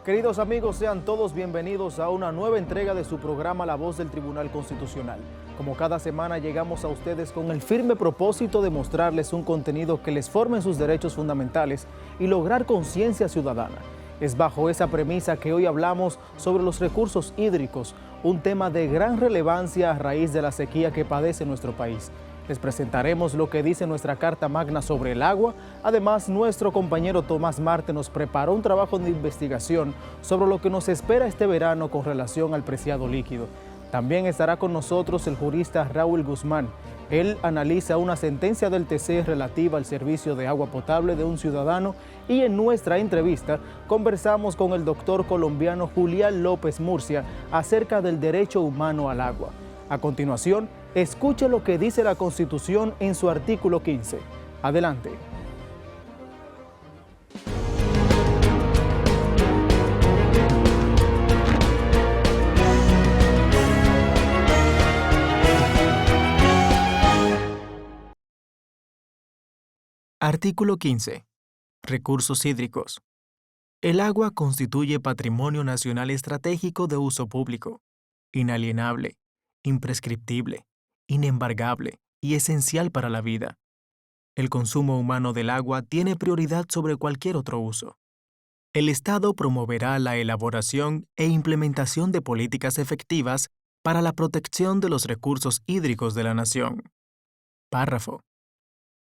Queridos amigos, sean todos bienvenidos a una nueva entrega de su programa La Voz del Tribunal Constitucional. Como cada semana llegamos a ustedes con el firme propósito de mostrarles un contenido que les forme en sus derechos fundamentales y lograr conciencia ciudadana. Es bajo esa premisa que hoy hablamos sobre los recursos hídricos, un tema de gran relevancia a raíz de la sequía que padece nuestro país. Les presentaremos lo que dice nuestra Carta Magna sobre el agua. Además, nuestro compañero Tomás Marte nos preparó un trabajo de investigación sobre lo que nos espera este verano con relación al preciado líquido. También estará con nosotros el jurista Raúl Guzmán. Él analiza una sentencia del TC relativa al servicio de agua potable de un ciudadano y en nuestra entrevista conversamos con el doctor colombiano Julián López Murcia acerca del derecho humano al agua. A continuación, escuche lo que dice la Constitución en su artículo 15. Adelante. Artículo 15. Recursos hídricos. El agua constituye patrimonio nacional estratégico de uso público, inalienable, imprescriptible, inembargable y esencial para la vida. El consumo humano del agua tiene prioridad sobre cualquier otro uso. El Estado promoverá la elaboración e implementación de políticas efectivas para la protección de los recursos hídricos de la nación. Párrafo.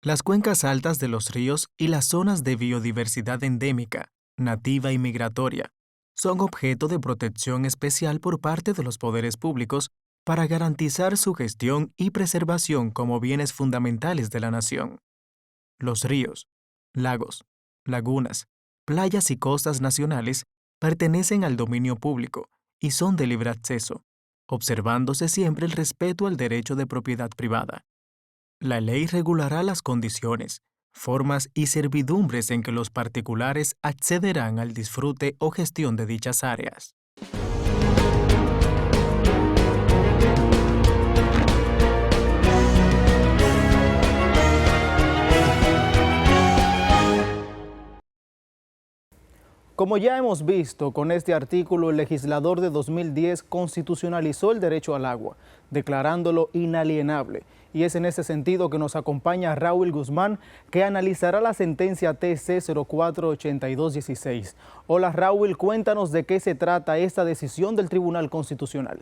Las cuencas altas de los ríos y las zonas de biodiversidad endémica, nativa y migratoria son objeto de protección especial por parte de los poderes públicos para garantizar su gestión y preservación como bienes fundamentales de la nación. Los ríos, lagos, lagunas, playas y costas nacionales pertenecen al dominio público y son de libre acceso, observándose siempre el respeto al derecho de propiedad privada. La ley regulará las condiciones, formas y servidumbres en que los particulares accederán al disfrute o gestión de dichas áreas. Como ya hemos visto, con este artículo el legislador de 2010 constitucionalizó el derecho al agua, declarándolo inalienable. Y es en ese sentido que nos acompaña Raúl Guzmán, que analizará la sentencia TC 048216. Hola Raúl, cuéntanos de qué se trata esta decisión del Tribunal Constitucional.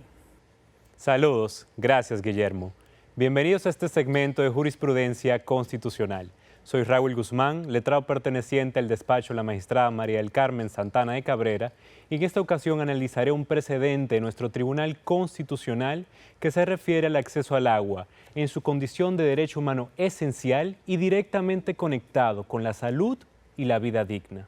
Saludos, gracias Guillermo. Bienvenidos a este segmento de Jurisprudencia Constitucional. Soy Raúl Guzmán, letrado perteneciente al despacho de la magistrada María del Carmen Santana de Cabrera, y en esta ocasión analizaré un precedente de nuestro Tribunal Constitucional que se refiere al acceso al agua en su condición de derecho humano esencial y directamente conectado con la salud y la vida digna.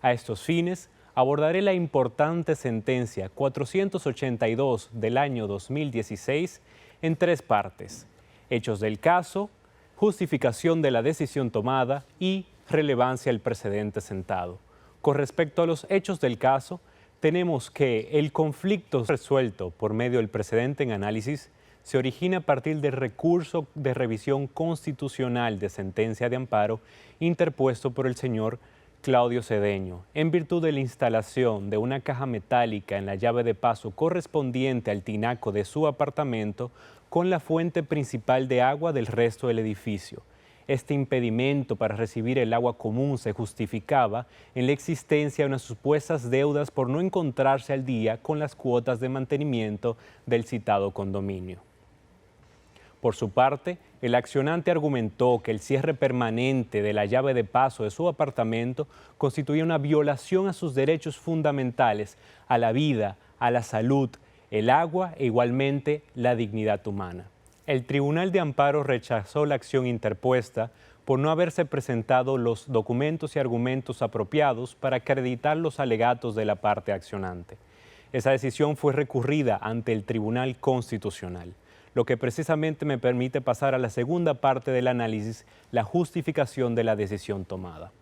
A estos fines, abordaré la importante sentencia 482 del año 2016 en tres partes: hechos del caso, justificación de la decisión tomada y relevancia del precedente sentado. Con respecto a los hechos del caso, tenemos que el conflicto resuelto por medio del precedente en análisis se origina a partir del recurso de revisión constitucional de sentencia de amparo interpuesto por el señor Claudio Cedeño, en virtud de la instalación de una caja metálica en la llave de paso correspondiente al tinaco de su apartamento con la fuente principal de agua del resto del edificio. Este impedimento para recibir el agua común se justificaba en la existencia de unas supuestas deudas por no encontrarse al día con las cuotas de mantenimiento del citado condominio. Por su parte, el accionante argumentó que el cierre permanente de la llave de paso de su apartamento constituía una violación a sus derechos fundamentales, a la vida, a la salud, el agua e igualmente la dignidad humana. El Tribunal de Amparo rechazó la acción interpuesta por no haberse presentado los documentos y argumentos apropiados para acreditar los alegatos de la parte accionante. Esa decisión fue recurrida ante el Tribunal Constitucional, lo que precisamente me permite pasar a la segunda parte del análisis, la justificación de la decisión tomada.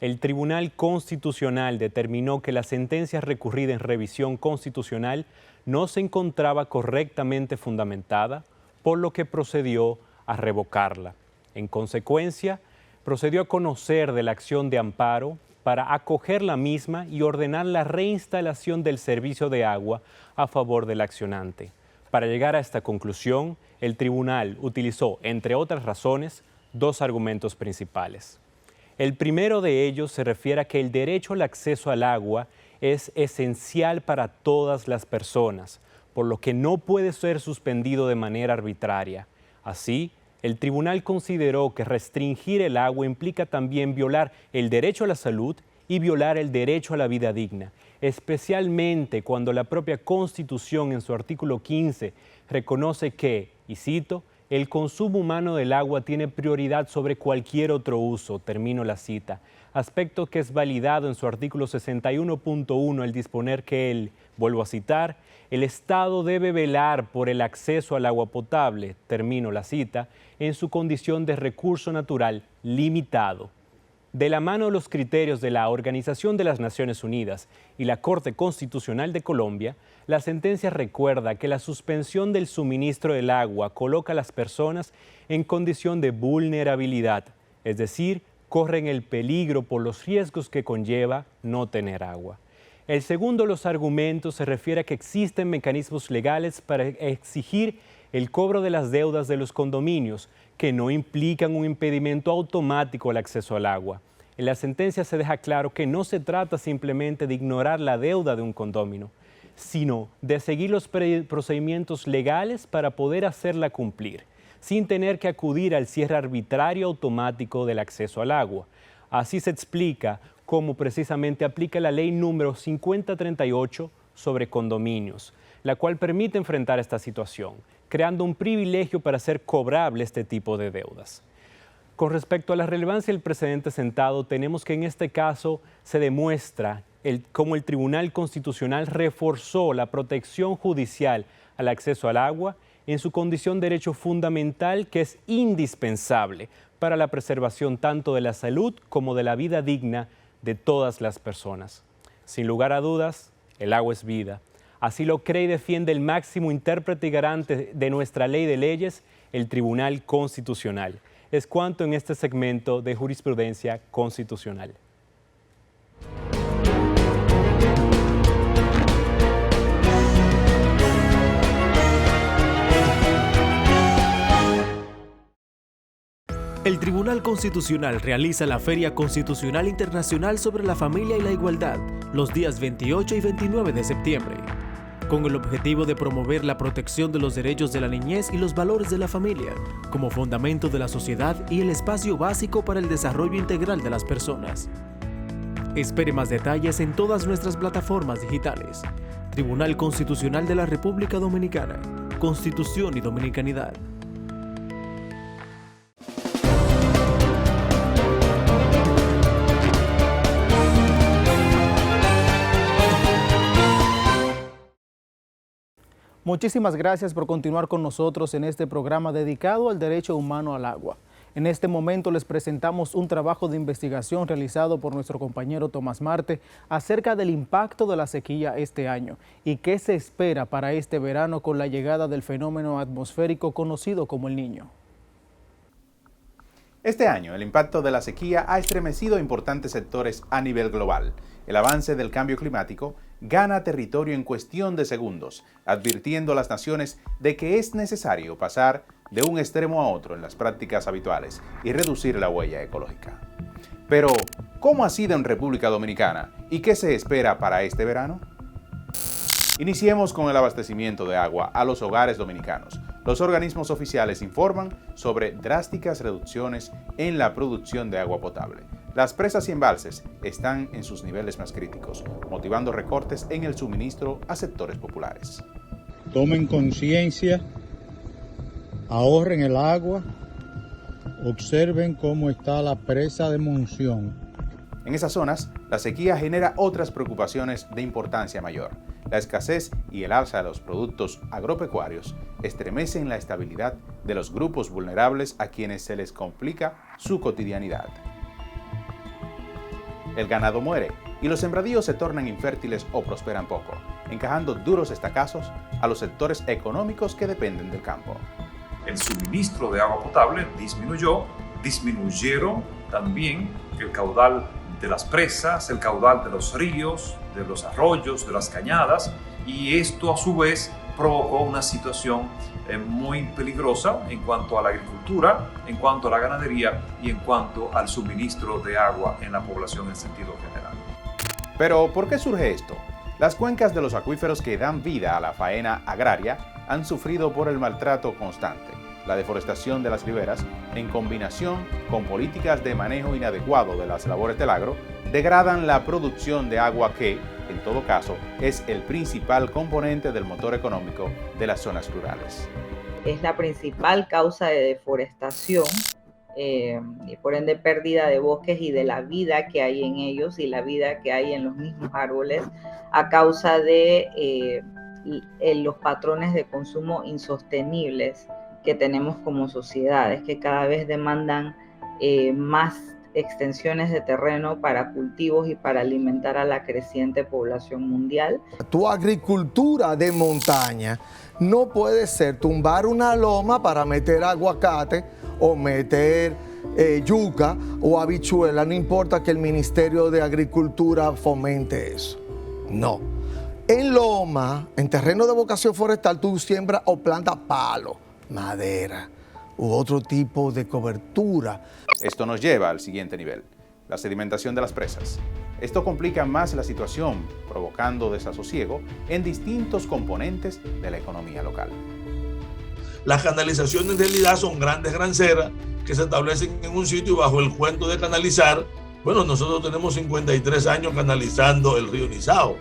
El Tribunal Constitucional determinó que la sentencia recurrida en revisión constitucional no se encontraba correctamente fundamentada, por lo que procedió a revocarla. En consecuencia, procedió a conocer de la acción de amparo para acoger la misma y ordenar la reinstalación del servicio de agua a favor del accionante. Para llegar a esta conclusión, el tribunal utilizó, entre otras razones, dos argumentos principales. El primero de ellos se refiere a que el derecho al acceso al agua es esencial para todas las personas, por lo que no puede ser suspendido de manera arbitraria. Así, el tribunal consideró que restringir el agua implica también violar el derecho a la salud y violar el derecho a la vida digna, especialmente cuando la propia Constitución en su artículo 15 reconoce que, y cito, el consumo humano del agua tiene prioridad sobre cualquier otro uso, termino la cita, aspecto que es validado en su artículo 61.1 al disponer que vuelvo a citar, el Estado debe velar por el acceso al agua potable, termino la cita, en su condición de recurso natural limitado. De la mano de los criterios de la Organización de las Naciones Unidas y la Corte Constitucional de Colombia, la sentencia recuerda que la suspensión del suministro del agua coloca a las personas en condición de vulnerabilidad, es decir, corren el peligro por los riesgos que conlleva no tener agua. El segundo de los argumentos se refiere a que existen mecanismos legales para exigir el cobro de las deudas de los condominios, que no implican un impedimento automático al acceso al agua. En la sentencia se deja claro que no se trata simplemente de ignorar la deuda de un condominio, sino de seguir los procedimientos legales para poder hacerla cumplir, sin tener que acudir al cierre arbitrario automático del acceso al agua. Así se explica cómo precisamente aplica la ley número 5038 sobre condominios, la cual permite enfrentar esta situación, creando un privilegio para hacer cobrable este tipo de deudas. Con respecto a la relevancia del precedente sentado, tenemos que en este caso se demuestra cómo el Tribunal Constitucional reforzó la protección judicial al acceso al agua en su condición de derecho fundamental que es indispensable para la preservación tanto de la salud como de la vida digna de todas las personas. Sin lugar a dudas, el agua es vida. Así lo cree y defiende el máximo intérprete y garante de nuestra ley de leyes, el Tribunal Constitucional. Es cuanto en este segmento de Jurisprudencia Constitucional. El Tribunal Constitucional realiza la Feria Constitucional Internacional sobre la Familia y la Igualdad los días 28 y 29 de septiembre, con el objetivo de promover la protección de los derechos de la niñez y los valores de la familia como fundamento de la sociedad y el espacio básico para el desarrollo integral de las personas. Espere más detalles en todas nuestras plataformas digitales. Tribunal Constitucional de la República Dominicana. Constitución y Dominicanidad. Muchísimas gracias por continuar con nosotros en este programa dedicado al derecho humano al agua. En este momento les presentamos un trabajo de investigación realizado por nuestro compañero Tomás Marte acerca del impacto de la sequía este año y qué se espera para este verano con la llegada del fenómeno atmosférico conocido como el Niño. Este año, el impacto de la sequía ha estremecido importantes sectores a nivel global. El avance del cambio climático gana territorio en cuestión de segundos, advirtiendo a las naciones de que es necesario pasar de un extremo a otro en las prácticas habituales y reducir la huella ecológica. Pero, ¿cómo ha sido en República Dominicana y qué se espera para este verano? Iniciemos con el abastecimiento de agua a los hogares dominicanos. Los organismos oficiales informan sobre drásticas reducciones en la producción de agua potable. Las presas y embalses están en sus niveles más críticos, motivando recortes en el suministro a sectores populares. Tomen conciencia, ahorren el agua, observen cómo está la presa de Monción. En esas zonas, la sequía genera otras preocupaciones de importancia mayor. La escasez y el alza de los productos agropecuarios estremecen la estabilidad de los grupos vulnerables a quienes se les complica su cotidianidad. El ganado muere y los sembradíos se tornan infértiles o prosperan poco, encajando duros estacazos a los sectores económicos que dependen del campo. El suministro de agua potable disminuyeron también el caudal de las presas, el caudal de los ríos, de los arroyos, de las cañadas, y esto a su vez provocó una situación muy peligrosa en cuanto a la agricultura, en cuanto a la ganadería y en cuanto al suministro de agua en la población en sentido general. Pero, ¿por qué surge esto? Las cuencas de los acuíferos que dan vida a la faena agraria han sufrido por el maltrato constante. La deforestación de las riberas, en combinación con políticas de manejo inadecuado de las labores del agro, degradan la producción de agua que, en todo caso, es el principal componente del motor económico de las zonas rurales. Es la principal causa de deforestación y por ende pérdida de bosques y de la vida que hay en ellos y la vida que hay en los mismos árboles a causa de los patrones de consumo insostenibles que tenemos como sociedades, que cada vez demandan más extensiones de terreno para cultivos y para alimentar a la creciente población mundial. Tu agricultura de montaña no puede ser tumbar una loma para meter aguacate o meter yuca o habichuela, no importa que el Ministerio de Agricultura fomente eso. No. En loma, en terreno de vocación forestal, tú siembras o plantas palo, madera u otro tipo de cobertura. Esto nos lleva al siguiente nivel, la sedimentación de las presas. Esto complica más la situación, provocando desasosiego en distintos componentes de la economía local. Las canalizaciones en realidad son grandes granceras que se establecen en un sitio bajo el cuento de canalizar. Bueno, nosotros tenemos 53 años canalizando el río Nizao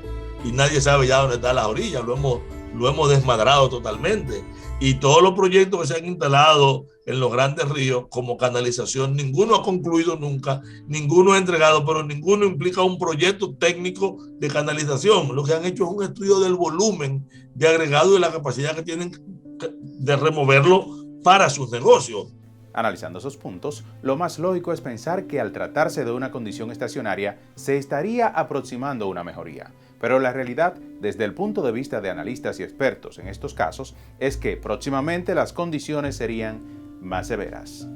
y nadie sabe ya dónde está la orilla, lo hemos desmadrado totalmente. Y todos los proyectos que se han instalado en los grandes ríos como canalización, ninguno ha concluido nunca, ninguno ha entregado, pero ninguno implica un proyecto técnico de canalización. Lo que han hecho es un estudio del volumen de agregado y la capacidad que tienen de removerlo para sus negocios. Analizando esos puntos, lo más lógico es pensar que al tratarse de una condición estacionaria, se estaría aproximando una mejoría. Pero la realidad, desde el punto de vista de analistas y expertos en estos casos, es que próximamente las condiciones serían más severas.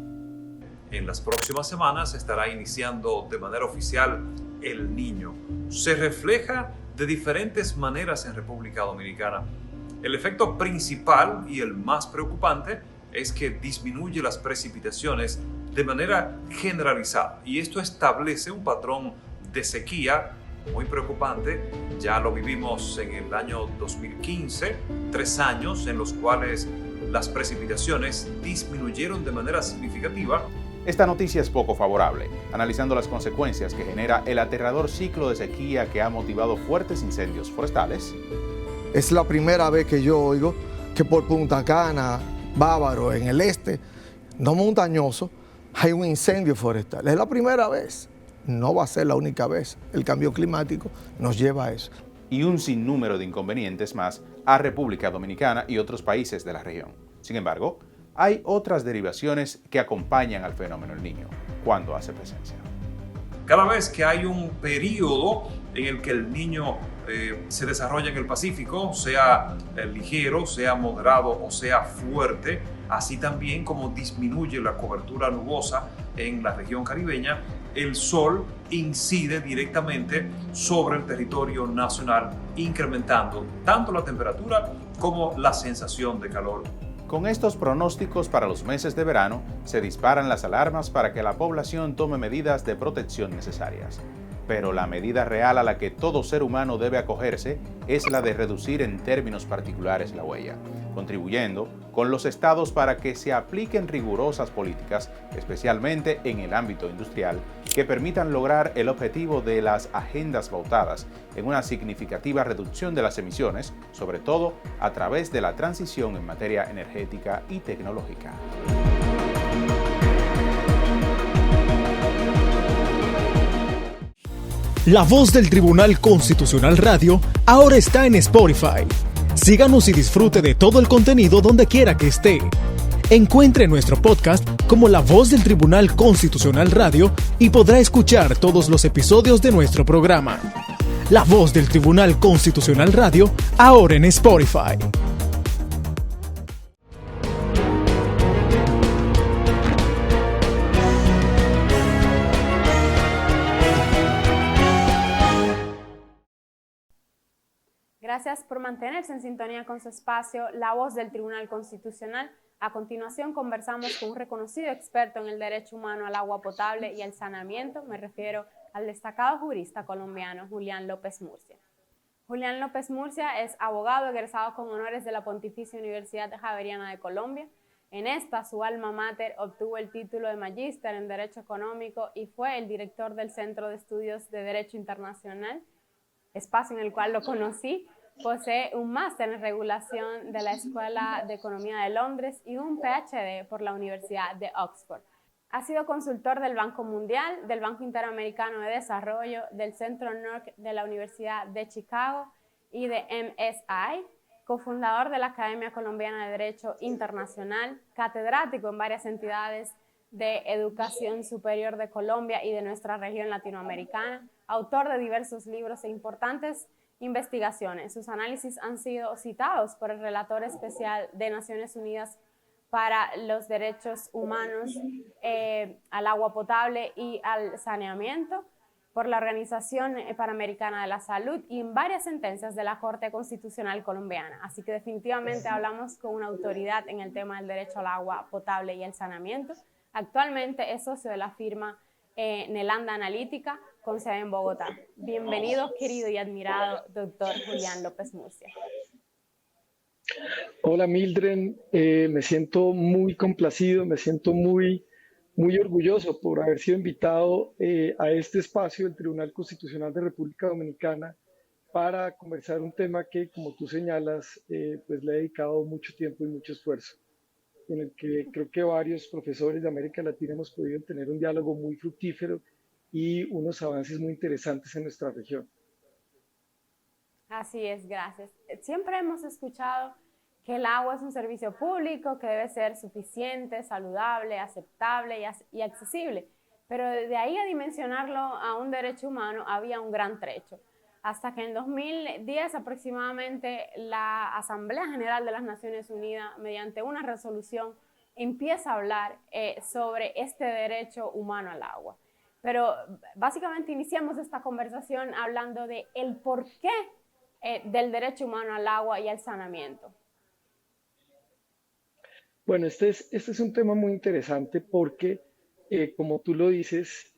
En las próximas semanas estará iniciando de manera oficial El Niño. Se refleja de diferentes maneras en República Dominicana. El efecto principal y el más preocupante es que disminuye las precipitaciones de manera generalizada y esto establece un patrón de sequía muy preocupante. Ya lo vivimos en el año 2015, 3 años en los cuales las precipitaciones disminuyeron de manera significativa. Esta noticia es poco favorable, analizando las consecuencias que genera el aterrador ciclo de sequía que ha motivado fuertes incendios forestales. Es la primera vez que yo oigo que por Punta Cana, Bávaro, en el este, no montañoso, hay un incendio forestal. Es la primera vez. No va a ser la única vez. El cambio climático nos lleva a eso. Y un sinnúmero de inconvenientes más a República Dominicana y otros países de la región. Sin embargo, hay otras derivaciones que acompañan al fenómeno El Niño cuando hace presencia. Cada vez que hay un periodo en el que el Niño se desarrolla en el Pacífico, sea ligero, sea moderado o sea fuerte, así también como disminuye la cobertura nubosa en la región caribeña, el sol incide directamente sobre el territorio nacional, incrementando tanto la temperatura como la sensación de calor. Con estos pronósticos para los meses de verano, se disparan las alarmas para que la población tome medidas de protección necesarias. Pero la medida real a la que todo ser humano debe acogerse es la de reducir en términos particulares la huella, contribuyendo con los estados para que se apliquen rigurosas políticas, especialmente en el ámbito industrial, que permitan lograr el objetivo de las agendas pautadas en una significativa reducción de las emisiones, sobre todo a través de la transición en materia energética y tecnológica. La Voz del Tribunal Constitucional Radio ahora está en Spotify. Síganos y disfrute de todo el contenido donde quiera que esté. Encuentre nuestro podcast como La Voz del Tribunal Constitucional Radio y podrá escuchar todos los episodios de nuestro programa. La Voz del Tribunal Constitucional Radio, ahora en Spotify. Gracias por mantenerse en sintonía con su espacio, La Voz del Tribunal Constitucional. A continuación conversamos con un reconocido experto en el derecho humano al agua potable y al saneamiento. Me refiero al destacado jurista colombiano Julián López Murcia. Julián López Murcia es abogado egresado con honores de la Pontificia Universidad Javeriana de Colombia. En esta, su alma mater, obtuvo el título de Magíster en Derecho Económico y fue el director del Centro de Estudios de Derecho Internacional, espacio en el cual lo conocí. Posee un máster en regulación de la Escuela de Economía de Londres y un PhD por la Universidad de Oxford. Ha sido consultor del Banco Mundial, del Banco Interamericano de Desarrollo, del Centro NERC de la Universidad de Chicago y de MSI, cofundador de la Academia Colombiana de Derecho Internacional, catedrático en varias entidades de educación superior de Colombia y de nuestra región latinoamericana, autor de diversos libros e importantes investigaciones. Sus análisis han sido citados por el relator especial de Naciones Unidas para los derechos humanos al agua potable y al saneamiento, por la Organización Panamericana de la Salud y en varias sentencias de la Corte Constitucional colombiana. Así que definitivamente hablamos con una autoridad en el tema del derecho al agua potable y el saneamiento. Actualmente es socio de la firma Nelanda Analítica, con sede en Bogotá. Bienvenido, querido y admirado doctor Julián López Murcia. Hola Mildred, me siento muy complacido, me siento muy orgulloso por haber sido invitado a este espacio del Tribunal Constitucional de República Dominicana para conversar un tema que, como tú señalas, pues le he dedicado mucho tiempo y mucho esfuerzo, en el que creo que varios profesores de América Latina hemos podido tener un diálogo muy fructífero y unos avances muy interesantes en nuestra región. Así es, gracias. Siempre hemos escuchado que el agua es un servicio público que debe ser suficiente, saludable, aceptable y accesible. Pero de ahí a dimensionarlo a un derecho humano había un gran trecho. Hasta que en 2010 aproximadamente la Asamblea General de las Naciones Unidas, mediante una resolución, empieza a hablar sobre este derecho humano al agua. Pero básicamente iniciamos esta conversación hablando de el porqué del derecho humano al agua y al saneamiento. Bueno, este es un tema muy interesante porque, como tú lo dices,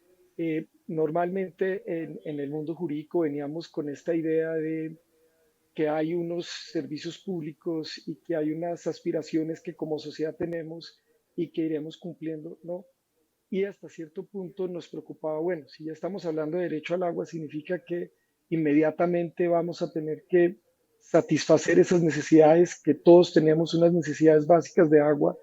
normalmente en el mundo jurídico veníamos con esta idea de que hay unos servicios públicos y que hay unas aspiraciones que como sociedad tenemos y que iremos cumpliendo, ¿no? Y hasta cierto punto nos preocupaba, bueno, si ya estamos hablando de derecho al agua, significa que inmediatamente vamos a tener que satisfacer esas necesidades, que todos tenemos unas necesidades básicas de agua,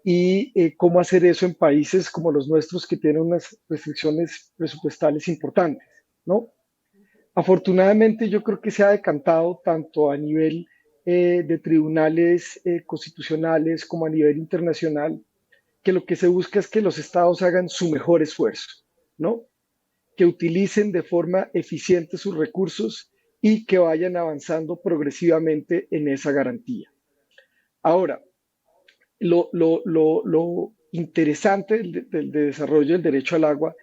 y cómo hacer eso en países como los nuestros que tienen unas restricciones presupuestales importantes, ¿no? Afortunadamente yo creo que se ha decantado tanto a nivel de tribunales constitucionales como a nivel internacional, que lo que se busca es que los estados hagan su mejor esfuerzo, ¿no? Que utilicen de forma eficiente sus recursos y que vayan avanzando progresivamente en esa garantía. Ahora, lo interesante del desarrollo del derecho al agua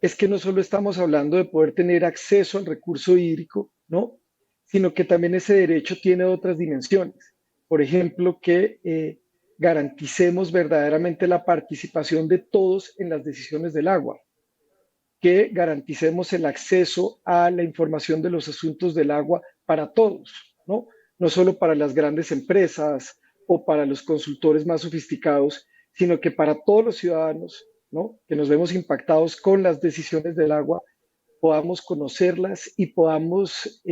es que no solo estamos hablando de poder tener acceso al recurso hídrico, ¿no? Sino que también ese derecho tiene otras dimensiones. Por ejemplo, que garanticemos verdaderamente la participación de todos en las decisiones del agua, que garanticemos el acceso a la información de los asuntos del agua para todos, ¿no? No solo para las grandes empresas o para los consultores más sofisticados, sino que para todos los ciudadanos, ¿no? Que nos vemos impactados con las decisiones del agua, podamos conocerlas y podamos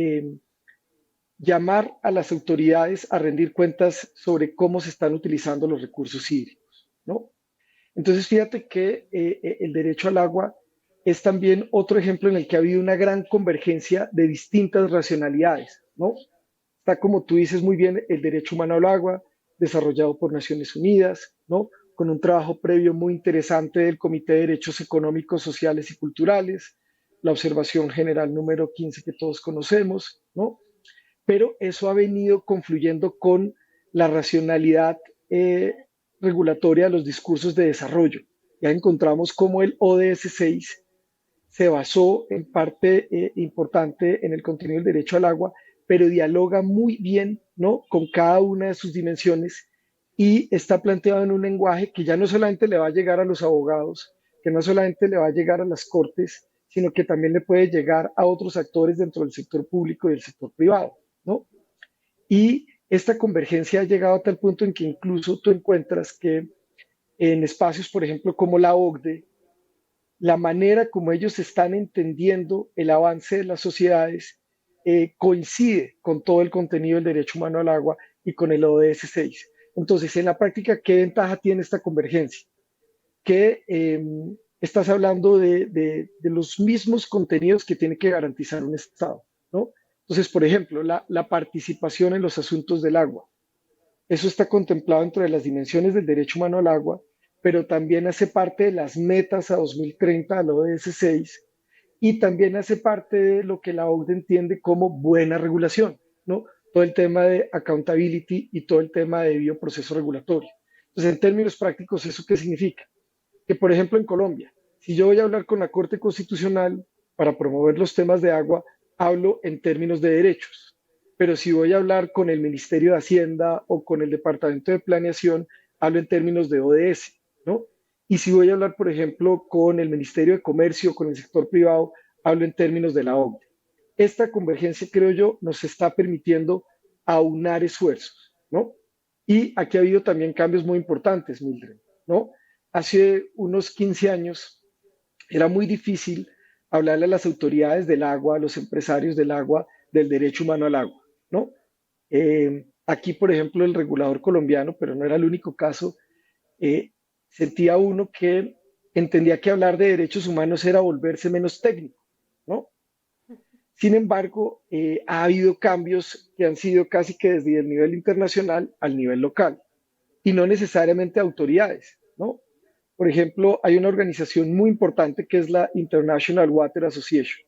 llamar a las autoridades a rendir cuentas sobre cómo se están utilizando los recursos hídricos, ¿no? Entonces, fíjate que el derecho al agua es también otro ejemplo en el que ha habido una gran convergencia de distintas racionalidades, ¿no? Está, como tú dices muy bien, el derecho humano al agua, desarrollado por Naciones Unidas, ¿no? Con un trabajo previo muy interesante del Comité de Derechos Económicos, Sociales y Culturales, la observación general número 15 que todos conocemos, ¿no? Pero eso ha venido confluyendo con la racionalidad regulatoria de los discursos de desarrollo. Ya encontramos cómo el ODS 6 se basó en parte importante en el contenido del derecho al agua, pero dialoga muy bien, ¿no?, con cada una de sus dimensiones y está planteado en un lenguaje que ya no solamente le va a llegar a los abogados, que no solamente le va a llegar a las cortes, sino que también le puede llegar a otros actores dentro del sector público y del sector privado, ¿no? Y esta convergencia ha llegado a tal punto en que incluso tú encuentras que en espacios, por ejemplo, como la OCDE, la manera como ellos están entendiendo el avance de las sociedades coincide con todo el contenido del derecho humano al agua y con el ODS 6. Entonces, en la práctica, ¿qué ventaja tiene esta convergencia? Que estás hablando de los mismos contenidos que tiene que garantizar un Estado, ¿no? Entonces, por ejemplo, la participación en los asuntos del agua. Eso está contemplado dentro de las dimensiones del derecho humano al agua, pero también hace parte de las metas a 2030 del ODS 6 y también hace parte de lo que la OCDE entiende como buena regulación, ¿no? Todo el tema de accountability y todo el tema de debido proceso regulatorio. Entonces, en términos prácticos, ¿eso qué significa? Que, por ejemplo, en Colombia, si yo voy a hablar con la Corte Constitucional para promover los temas de agua, hablo en términos de derechos. Pero si voy a hablar con el Ministerio de Hacienda o con el Departamento de Planeación, hablo en términos de ODS, ¿no? Y si voy a hablar, por ejemplo, con el Ministerio de Comercio o con el sector privado, hablo en términos de la OCDE. Esta convergencia, creo yo, nos está permitiendo aunar esfuerzos, ¿no? Y aquí ha habido también cambios muy importantes, Mildred, ¿no? Hace unos 15 años era muy difícil hablarle a las autoridades del agua, a los empresarios del agua, del derecho humano al agua, ¿no? Aquí, por ejemplo, el regulador colombiano, pero no era el único caso, sentía uno que entendía que hablar de derechos humanos era volverse menos técnico, ¿no? Sin embargo, ha habido cambios que han sido casi que desde el nivel internacional al nivel local y no necesariamente autoridades, ¿no? Por ejemplo, hay una organización muy importante que es la International Water Association.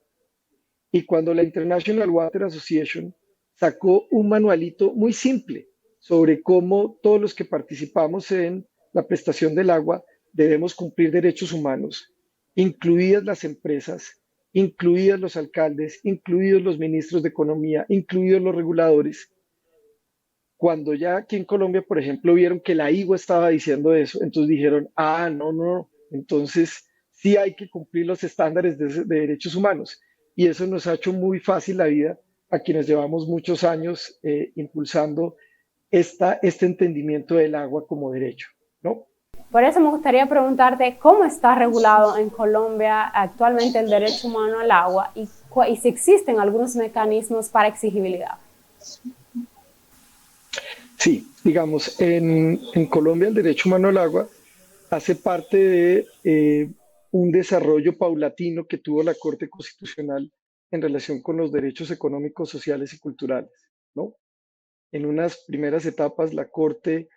Y cuando la International Water Association sacó un manualito muy simple sobre cómo todos los que participamos en la prestación del agua debemos cumplir derechos humanos, incluidas las empresas, incluidos los alcaldes, incluidos los ministros de economía, incluidos los reguladores. Cuando ya aquí en Colombia, por ejemplo, vieron que la IGUA estaba diciendo eso, entonces dijeron, no, entonces sí hay que cumplir los estándares de derechos humanos. Y eso nos ha hecho muy fácil la vida a quienes llevamos muchos años impulsando este entendimiento del agua como derecho, ¿no? Por eso me gustaría preguntarte cómo está regulado en Colombia actualmente el derecho humano al agua y si existen algunos mecanismos para exigibilidad. Sí, digamos, en Colombia el derecho humano al agua hace parte de un desarrollo paulatino que tuvo la Corte Constitucional en relación con los derechos económicos, sociales y culturales, ¿no? En unas primeras etapas la Corte,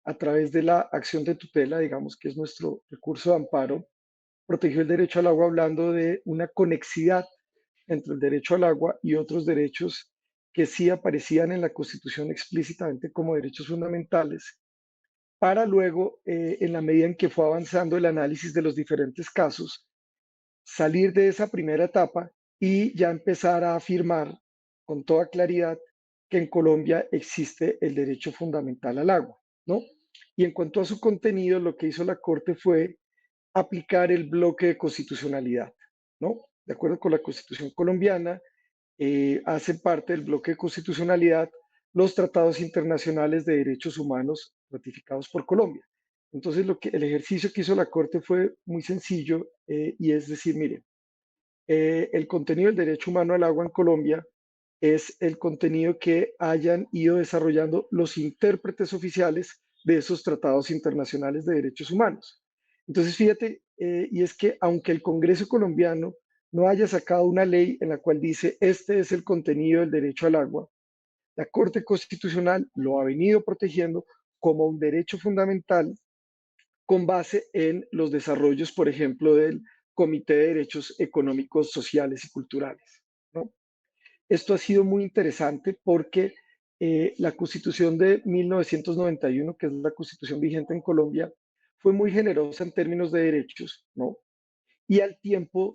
a través de la acción de tutela, digamos que es nuestro recurso de amparo, protegió el derecho al agua hablando de una conexidad entre el derecho al agua y otros derechos que sí aparecían en la Constitución explícitamente como derechos fundamentales, para luego, en la medida en que fue avanzando el análisis de los diferentes casos, salir de esa primera etapa y ya empezar a afirmar con toda claridad que en Colombia existe el derecho fundamental al agua, ¿no? Y en cuanto a su contenido, lo que hizo la Corte fue aplicar el bloque de constitucionalidad, ¿no? De acuerdo con la Constitución colombiana, hace parte del bloque de constitucionalidad los tratados internacionales de derechos humanos ratificados por Colombia. Entonces, el ejercicio que hizo la Corte fue muy sencillo y es decir, mire, el contenido del derecho humano al agua en Colombia es el contenido que hayan ido desarrollando los intérpretes oficiales de esos tratados internacionales de derechos humanos. Entonces, fíjate, y es que aunque el Congreso colombiano no haya sacado una ley en la cual dice este es el contenido del derecho al agua, la Corte Constitucional lo ha venido protegiendo como un derecho fundamental con base en los desarrollos, por ejemplo, del Comité de Derechos Económicos, Sociales y Culturales, ¿no? Esto ha sido muy interesante porque la Constitución de 1991, que es la Constitución vigente en Colombia, fue muy generosa en términos de derechos, ¿no? Y al tiempo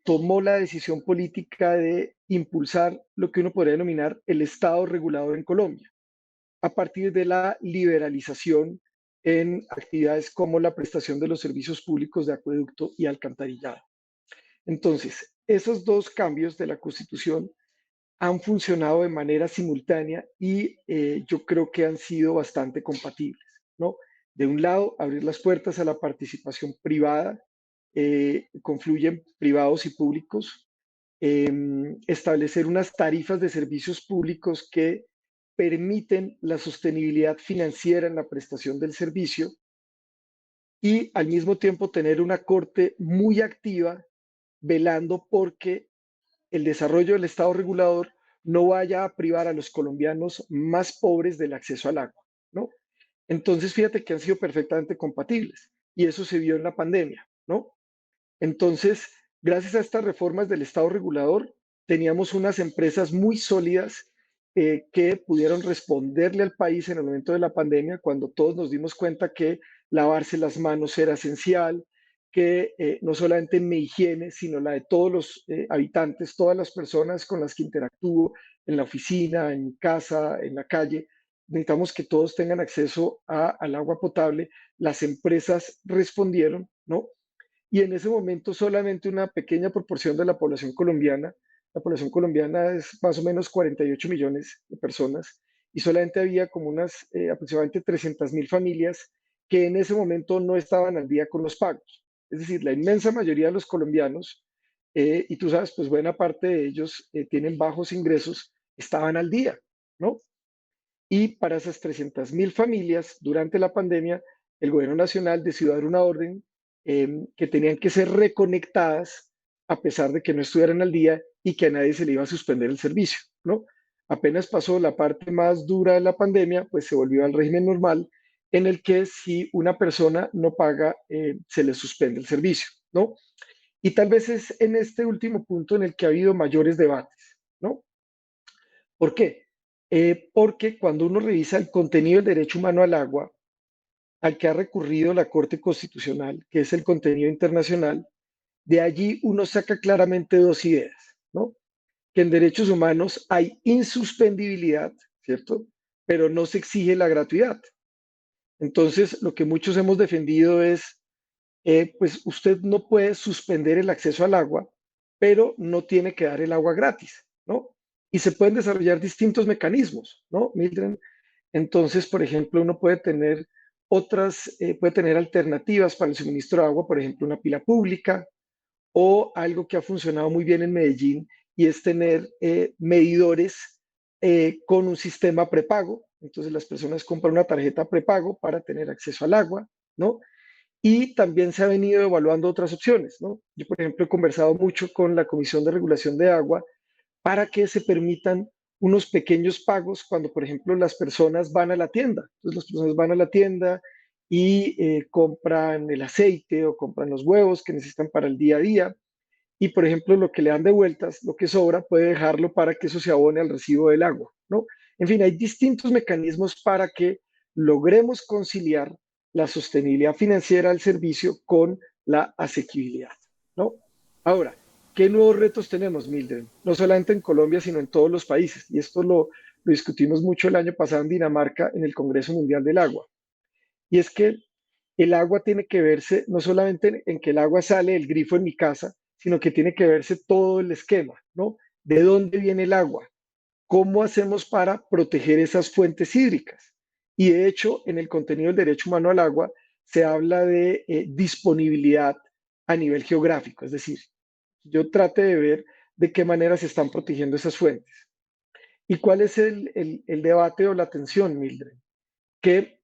tomó la decisión política de impulsar lo que uno podría denominar el Estado regulador en Colombia, a partir de la liberalización en actividades como la prestación de los servicios públicos de acueducto y alcantarillado. Entonces, esos dos cambios de la Constitución han funcionado de manera simultánea y yo creo que han sido bastante compatibles, ¿no? De un lado, abrir las puertas a la participación privada, confluyen privados y públicos, establecer unas tarifas de servicios públicos que permiten la sostenibilidad financiera en la prestación del servicio y al mismo tiempo tener una corte muy activa velando porque el desarrollo del Estado regulador no vaya a privar a los colombianos más pobres del acceso al agua, ¿no? Entonces, fíjate que han sido perfectamente compatibles y eso se vio en la pandemia, ¿no? Entonces, gracias a estas reformas del Estado regulador, teníamos unas empresas muy sólidas que pudieron responderle al país en el momento de la pandemia, cuando todos nos dimos cuenta que lavarse las manos era esencial, que no solamente en mi higiene, sino la de todos los habitantes, todas las personas con las que interactúo en la oficina, en mi casa, en la calle, necesitamos que todos tengan acceso al agua potable. Las empresas respondieron, ¿no? Y en ese momento solamente una pequeña proporción de la población colombiana es más o menos 48 millones de personas, y solamente había como unas aproximadamente 300.000 familias que en ese momento no estaban al día con los pagos. Es decir, la inmensa mayoría de los colombianos, y tú sabes, pues buena parte de ellos tienen bajos ingresos, estaban al día, ¿no? Y para esas 300.000 familias, durante la pandemia, el gobierno nacional decidió dar una orden que tenían que ser reconectadas a pesar de que no estuvieran al día y que a nadie se le iba a suspender el servicio, ¿no? Apenas pasó la parte más dura de la pandemia, pues se volvió al régimen normal en el que si una persona no paga, se le suspende el servicio, ¿no? Y tal vez es en este último punto en el que ha habido mayores debates, ¿no? ¿Por qué? Porque cuando uno revisa el contenido del derecho humano al agua, al que ha recurrido la Corte Constitucional, que es el contenido internacional, de allí uno saca claramente dos ideas, ¿no? Que en derechos humanos hay insuspendibilidad, ¿cierto? Pero no se exige la gratuidad. Entonces, lo que muchos hemos defendido es, pues usted no puede suspender el acceso al agua, pero no tiene que dar el agua gratis, ¿no? Y se pueden desarrollar distintos mecanismos, ¿no, Mildred? Entonces, por ejemplo, uno puede tener puede tener alternativas para el suministro de agua, por ejemplo, una pila pública, o algo que ha funcionado muy bien en Medellín, y es tener medidores con un sistema prepago. Entonces las personas compran una tarjeta prepago para tener acceso al agua, ¿no? Y también se ha venido evaluando otras opciones, ¿no? Yo, por ejemplo, he conversado mucho con la Comisión de Regulación de Agua para que se permitan unos pequeños pagos cuando, por ejemplo, las personas van a la tienda. Entonces las personas van a la tienda y compran el aceite o compran los huevos que necesitan para el día a día. Y, por ejemplo, lo que le dan de vueltas, lo que sobra, puede dejarlo para que eso se abone al recibo del agua, ¿no? En fin, hay distintos mecanismos para que logremos conciliar la sostenibilidad financiera del servicio con la asequibilidad, ¿no? Ahora, ¿qué nuevos retos tenemos, Mildred? No solamente en Colombia, sino en todos los países. Y esto lo discutimos mucho el año pasado en Dinamarca, en el Congreso Mundial del Agua. Y es que el agua tiene que verse no solamente en que el agua sale del grifo en mi casa, sino que tiene que verse todo el esquema, ¿no? ¿De dónde viene el agua? ¿Cómo hacemos para proteger esas fuentes hídricas? Y de hecho, en el contenido del derecho humano al agua se habla de disponibilidad a nivel geográfico, es decir, yo trate de ver de qué manera se están protegiendo esas fuentes. ¿Y cuál es el debate o la tensión, Mildred? Que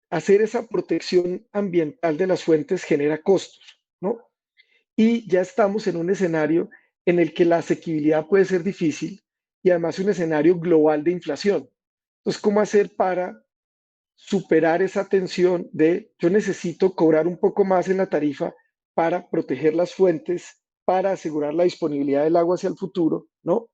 hacer esa protección ambiental de las fuentes genera costos, ¿no? Y ya estamos en un escenario en el que la asequibilidad puede ser difícil y además un escenario global de inflación. Entonces, ¿cómo hacer para superar esa tensión de yo necesito cobrar un poco más en la tarifa para proteger las fuentes, para asegurar la disponibilidad del agua hacia el futuro, ¿no?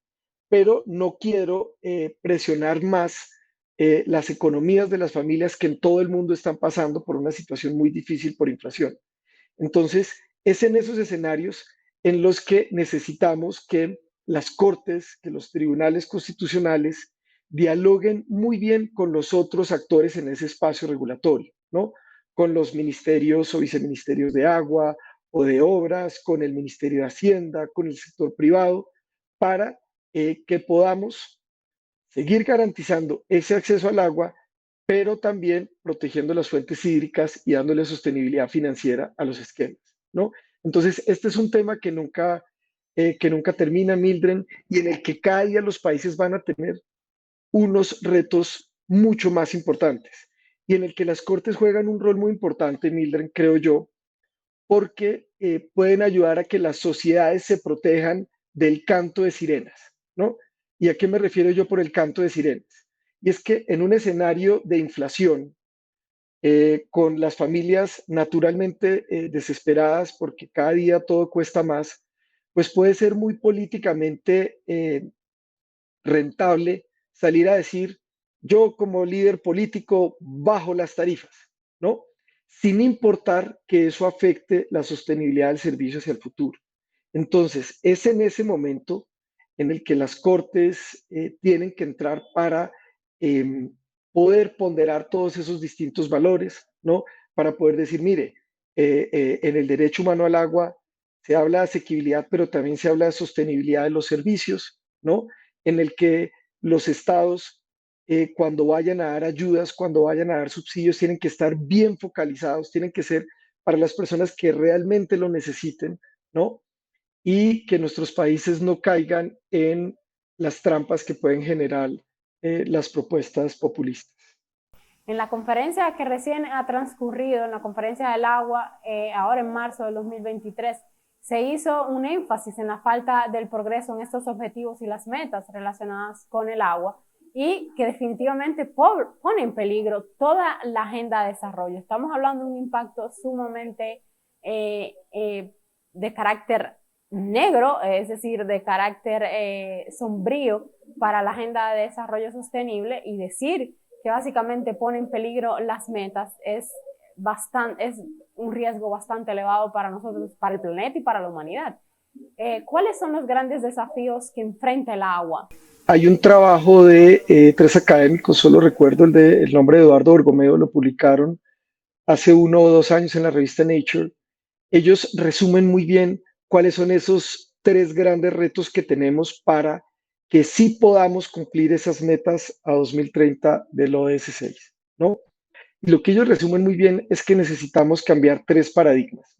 Pero no quiero presionar más las economías de las familias que en todo el mundo están pasando por una situación muy difícil por inflación. Entonces, es en esos escenarios en los que necesitamos que las cortes, que los tribunales constitucionales dialoguen muy bien con los otros actores en ese espacio regulatorio, ¿no? Con los ministerios o viceministerios de agua o de obras, con el Ministerio de Hacienda, con el sector privado, para que podamos seguir garantizando ese acceso al agua, pero también protegiendo las fuentes hídricas y dándole sostenibilidad financiera a los esquemas, ¿no? Entonces, este es un tema que nunca termina, Mildred, y en el que cada día los países van a tener unos retos mucho más importantes, y en el que las cortes juegan un rol muy importante, Mildred, creo yo, porque pueden ayudar a que las sociedades se protejan del canto de sirenas, ¿no? ¿Y a qué me refiero yo por el canto de sirenas? Y es que en un escenario de inflación, con las familias naturalmente desesperadas porque cada día todo cuesta más, pues puede ser muy políticamente rentable salir a decir, yo como líder político bajo las tarifas, ¿no? Sin importar que eso afecte la sostenibilidad del servicio hacia el futuro. Entonces, es en ese momento en el que las cortes tienen que entrar para poder ponderar todos esos distintos valores, ¿no? Para poder decir, mire, en el derecho humano al agua se habla de asequibilidad, pero también se habla de sostenibilidad de los servicios, ¿no? En el que los estados, cuando vayan a dar ayudas, cuando vayan a dar subsidios, tienen que estar bien focalizados, tienen que ser para las personas que realmente lo necesiten, ¿no? Y que nuestros países no caigan en las trampas que pueden generar las propuestas populistas. En la conferencia que recién ha transcurrido, en la conferencia del agua, ahora en marzo del 2023, se hizo un énfasis en la falta del progreso en estos objetivos y las metas relacionadas con el agua y que definitivamente pone en peligro toda la agenda de desarrollo. Estamos hablando de un impacto sumamente de carácter negro, es decir, de carácter sombrío para la agenda de desarrollo sostenible, y decir que básicamente pone en peligro las metas es un riesgo bastante elevado para nosotros, para el planeta y para la humanidad. ¿Cuáles son los grandes desafíos que enfrenta el agua? Hay un trabajo de 3 académicos, solo recuerdo el nombre de Eduardo Borgomedo, lo publicaron hace 1 o 2 años en la revista Nature. Ellos resumen muy bien cuáles son esos 3 grandes retos que tenemos para que sí podamos cumplir esas metas a 2030 del ODS 6, ¿no? Y lo que ellos resumen muy bien es que necesitamos cambiar 3 paradigmas,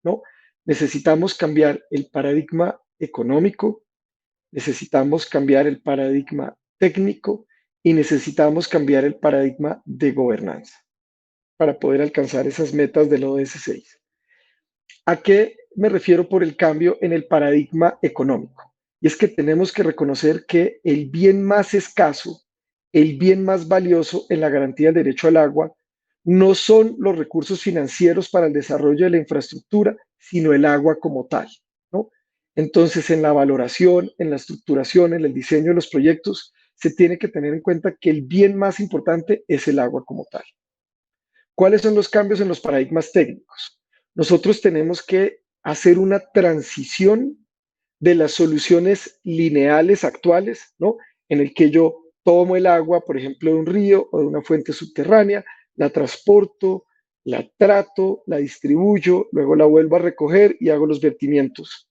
¿no? Necesitamos cambiar el paradigma económico, necesitamos cambiar el paradigma técnico y necesitamos cambiar el paradigma de gobernanza para poder alcanzar esas metas del ODS 6. ¿A qué me refiero por el cambio en el paradigma económico? Y es que tenemos que reconocer que el bien más escaso, el bien más valioso en la garantía del derecho al agua, no son los recursos financieros para el desarrollo de la infraestructura, sino el agua como tal, ¿no? Entonces, en la valoración, en la estructuración, en el diseño de los proyectos, se tiene que tener en cuenta que el bien más importante es el agua como tal. ¿Cuáles son los cambios en los paradigmas técnicos? Nosotros tenemos que hacer una transición de las soluciones lineales actuales, ¿no? En el que yo tomo el agua, por ejemplo, de un río o de una fuente subterránea, la transporto, la trato, la distribuyo, luego la vuelvo a recoger y hago los vertimientos.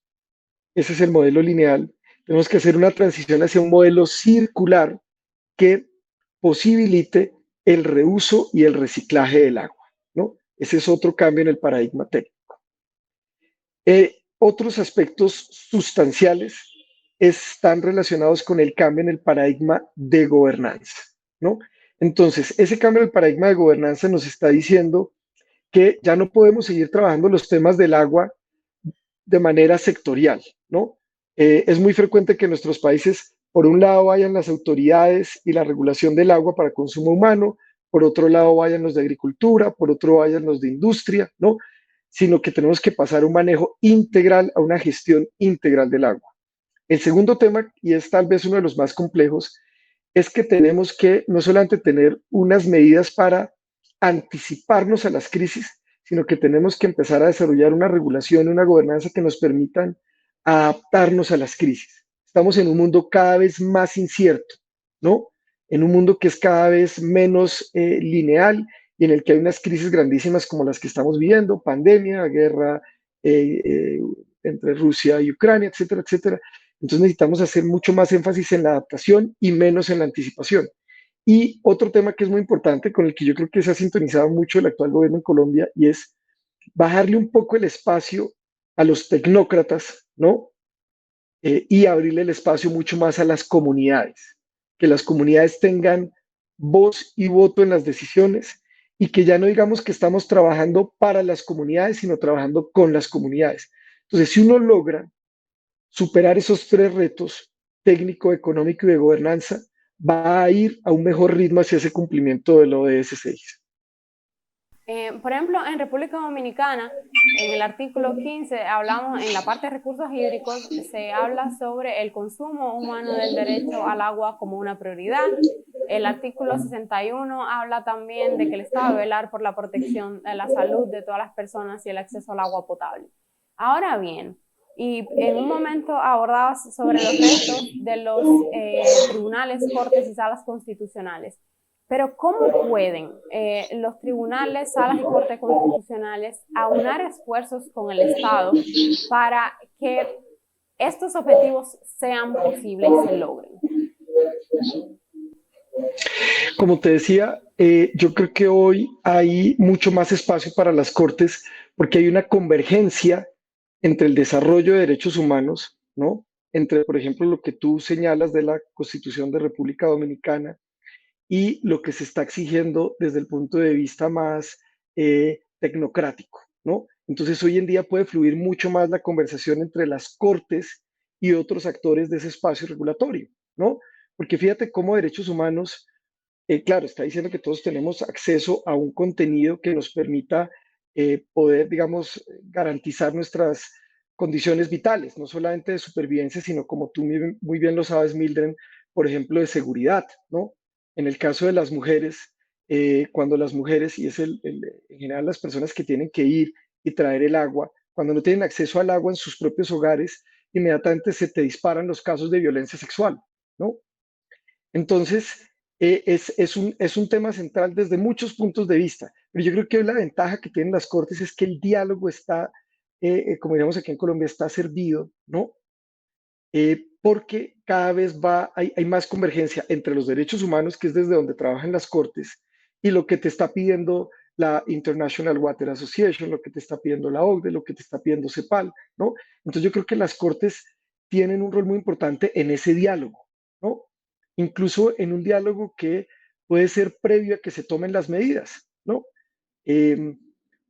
Ese es el modelo lineal. Tenemos que hacer una transición hacia un modelo circular que posibilite el reuso y el reciclaje del agua, ¿no? Ese es otro cambio en el paradigma técnico. Otros aspectos sustanciales están relacionados con el cambio en el paradigma de gobernanza, ¿no? Entonces, ese cambio en el paradigma de gobernanza nos está diciendo que ya no podemos seguir trabajando los temas del agua de manera sectorial, ¿no? Es muy frecuente que en nuestros países, por un lado, vayan las autoridades y la regulación del agua para consumo humano, por otro lado vayan los de agricultura, por otro vayan los de industria, ¿no? Sino que tenemos que pasar un manejo integral a una gestión integral del agua. El segundo tema, y es tal vez uno de los más complejos, es que tenemos que no solamente tener unas medidas para anticiparnos a las crisis, sino que tenemos que empezar a desarrollar una regulación, una gobernanza que nos permitan adaptarnos a las crisis. Estamos en un mundo cada vez más incierto, ¿no? En un mundo que es cada vez menos lineal y en el que hay unas crisis grandísimas como las que estamos viviendo, pandemia, guerra eh, eh, entre Rusia y Ucrania, etcétera, etcétera. Entonces necesitamos hacer mucho más énfasis en la adaptación y menos en la anticipación. Y otro tema que es muy importante, con el que yo creo que se ha sintonizado mucho el actual gobierno en Colombia, y es bajarle un poco el espacio a los tecnócratas, ¿no? Y abrirle el espacio mucho más a las comunidades, que las comunidades tengan voz y voto en las decisiones y que ya no digamos que estamos trabajando para las comunidades, sino trabajando con las comunidades. Entonces, si uno logra superar esos tres retos, técnico, económico y de gobernanza, va a ir a un mejor ritmo hacia ese cumplimiento del ODS 6. Por ejemplo, en República Dominicana, en el artículo 15, hablamos en la parte de recursos hídricos, se habla sobre el consumo humano del derecho al agua como una prioridad. El artículo 61 habla también de que el Estado debe velar por la protección de la salud de todas las personas y el acceso al agua potable. Ahora bien, y en un momento abordabas sobre los retos de los tribunales, cortes y salas constitucionales. Pero ¿cómo pueden los tribunales, salas y cortes constitucionales aunar esfuerzos con el Estado para que estos objetivos sean posibles y se logren? Como te decía, yo creo que hoy hay mucho más espacio para las cortes porque hay una convergencia entre el desarrollo de derechos humanos, ¿no? Entre, por ejemplo, lo que tú señalas de la Constitución de República Dominicana y lo que se está exigiendo desde el punto de vista más tecnocrático, ¿no? Entonces, hoy en día puede fluir mucho más la conversación entre las cortes y otros actores de ese espacio regulatorio, ¿no? Porque fíjate cómo derechos humanos, claro, está diciendo que todos tenemos acceso a un contenido que nos permita poder, digamos, garantizar nuestras condiciones vitales, no solamente de supervivencia, sino como tú muy bien lo sabes, Mildred, por ejemplo, de seguridad, ¿no? En el caso de las mujeres, cuando las mujeres, y es en general las personas que tienen que ir y traer el agua, cuando no tienen acceso al agua en sus propios hogares, inmediatamente se te disparan los casos de violencia sexual, ¿no? Entonces, es un tema central desde muchos puntos de vista, pero yo creo que la ventaja que tienen las cortes es que el diálogo está, como digamos aquí en Colombia, está servido, ¿no? Porque cada vez hay más convergencia entre los derechos humanos, que es desde donde trabajan las cortes, y lo que te está pidiendo la International Water Association, lo que te está pidiendo la OCDE, lo que te está pidiendo CEPAL, ¿no? Entonces yo creo que las cortes tienen un rol muy importante en ese diálogo, ¿no? Incluso en un diálogo que puede ser previo a que se tomen las medidas, ¿no? Eh,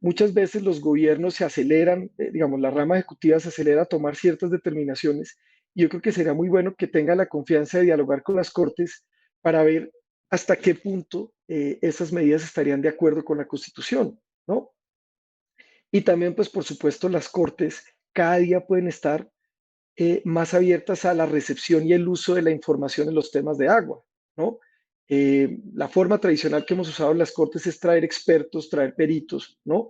Muchas veces los gobiernos se aceleran, digamos, la rama ejecutiva se acelera a tomar ciertas determinaciones y yo creo que sería muy bueno que tenga la confianza de dialogar con las cortes para ver hasta qué punto esas medidas estarían de acuerdo con la Constitución, ¿no? Y también, pues, por supuesto, las cortes cada día pueden estar más abiertas a la recepción y el uso de la información en los temas de agua, ¿no? La forma tradicional que hemos usado en las cortes es traer expertos, traer peritos, ¿no?